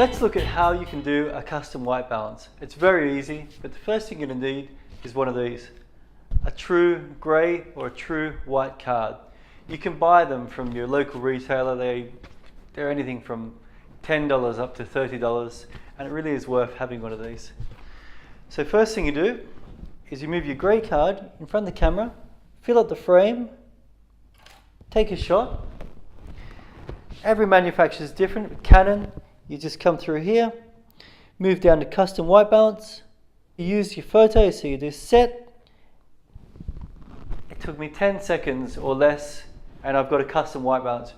Let's look at how you can do a custom white balance. It's very easy, but the first thing you're going to need is one of these. A true grey or a true white card. You can buy them from your local retailer. They're anything from $10 up to $30, and it really is worth having one of these. So first thing you do is you move your grey card in front of the camera, fill up the frame, take a shot. Every manufacturer is different. With Canon, you just come through here, move down to custom white balance, you use your photo, so you do set. It took me 10 seconds or less, and I've got a custom white balance.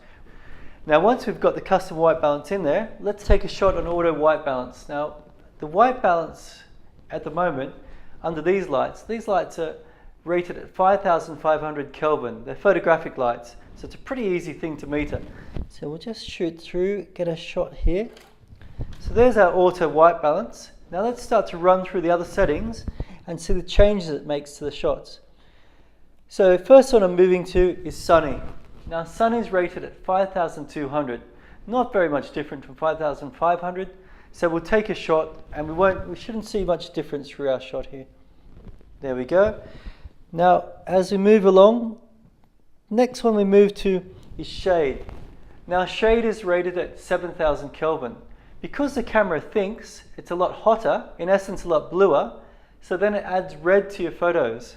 Now once we've got the custom white balance in there, let's take a shot on auto white balance. Now the white balance at the moment, under these lights are rated at 5,500 Kelvin. They're photographic lights, so it's a pretty easy thing to meter. So we'll just shoot through, get a shot here. So there's our auto white balance. Now let's start to run through the other settings and see the changes it makes to the shots. So first one I'm moving to is sunny. Now sunny is rated at 5,200. Not very much different from 5,500. So we'll take a shot and we shouldn't see much difference through our shot here. There we go. Now as we move along, next one we move to is shade. Now shade is rated at 7,000 Kelvin. Because the camera thinks it's a lot hotter, in essence a lot bluer, so then it adds red to your photos.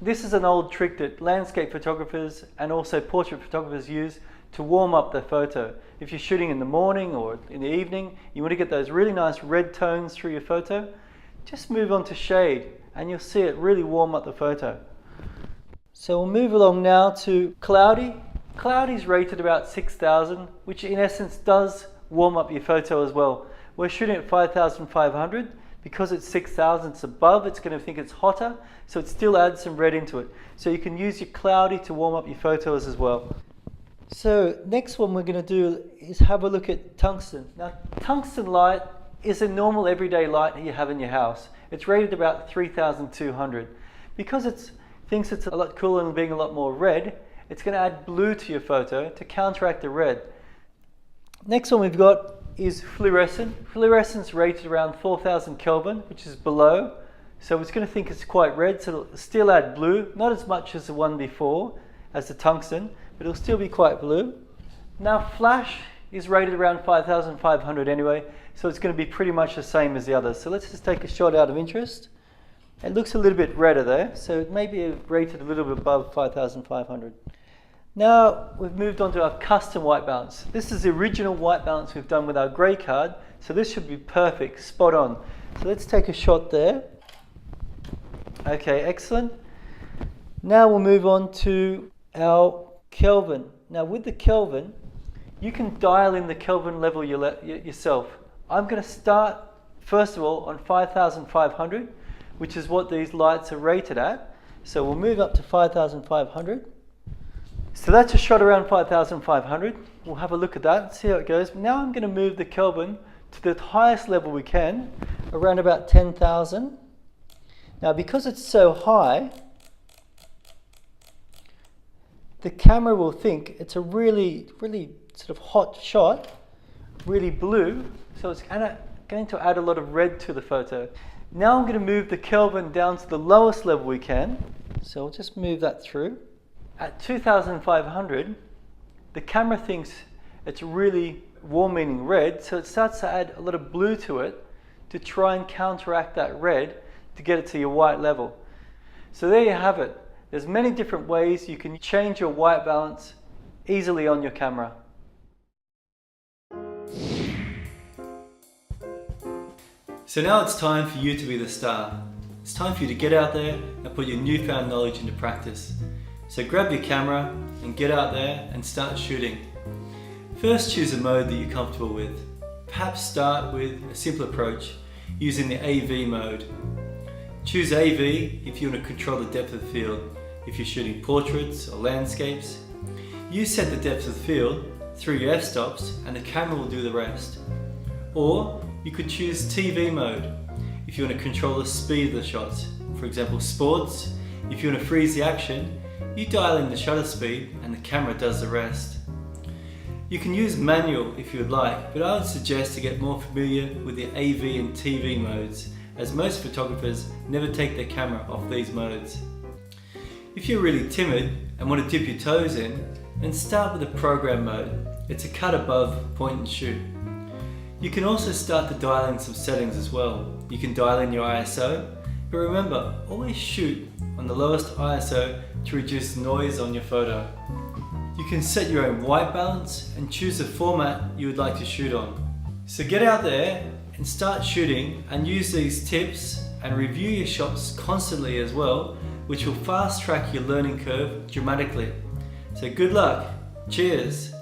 This is an old trick that landscape photographers and also portrait photographers use to warm up their photo. If you're shooting in the morning or in the evening, you want to get those really nice red tones through your photo, just move on to shade and you'll see it really warm up the photo. So we'll move along now to cloudy. Cloudy is rated about 6,000, which in essence does warm up your photo as well. We're shooting at 5,500. Because it's 6,000, it's above, it's going to think it's hotter, so it still adds some red into it. So you can use your cloudy to warm up your photos as well. So next one we're going to do is have a look at tungsten. Now tungsten light is a normal everyday light you have in your house. It's rated about 3,200. Because it thinks it's a lot cooler and being a lot more red, it's going to add blue to your photo to counteract the red. Next one we've got is fluorescent. Fluorescent's rated around 4,000 Kelvin, which is below. So it's going to think it's quite red, so it'll still add blue, not as much as the one before, as the tungsten, but it'll still be quite blue. Now flash is rated around 5,500 anyway, so it's going to be pretty much the same as the others. So let's just take a shot out of interest. It looks a little bit redder there, so it may be rated a little bit above 5,500. Now we've moved on to our custom white balance. This is the original white balance we've done with our grey card, so this should be perfect, spot on. So let's take a shot there. Okay, excellent. Now we'll move on to our Kelvin. Now with the Kelvin, you can dial in the Kelvin level yourself. I'm going to start first of all on 5,500, which is what these lights are rated at. So we'll move up to 5,500. So that's a shot around 5,500. We'll have a look at that, see how it goes. Now I'm going to move the Kelvin to the highest level we can, around about 10,000. Now because it's so high, the camera will think it's a really sort of hot shot, really blue, so it's going to add a lot of red to the photo. Now I'm going to move the Kelvin down to the lowest level we can, so I'll just move that through. At 2,500, the camera thinks it's really warm, meaning red, so it starts to add a lot of blue to it to try and counteract that red to get it to your white level. So there you have it. There's many different ways you can change your white balance easily on your camera. So now it's time for you to be the star. It's time for you to get out there and put your newfound knowledge into practice. So grab your camera and get out there and start shooting. First choose a mode that you're comfortable with. Perhaps start with a simple approach using the AV mode. Choose AV if you want to control the depth of the field. If you're shooting portraits or landscapes, you set the depth of the field through your f-stops and the camera will do the rest. Or you could choose TV mode if you want to control the speed of the shots. For example, sports, if you want to freeze the action, you dial in the shutter speed and the camera does the rest. You can use manual if you would like, but I would suggest to get more familiar with the AV and TV modes, as most photographers never take their camera off these modes. If you're really timid and want to dip your toes in, then start with the program mode. It's a cut above point and shoot. You can also start to dial in some settings as well. You can dial in your ISO, but remember, always shoot on the lowest ISO to reduce noise on your photo. You can set your own white balance and choose the format you would like to shoot on. So get out there and start shooting, and use these tips and review your shots constantly as well, which will fast track your learning curve dramatically. So good luck, cheers!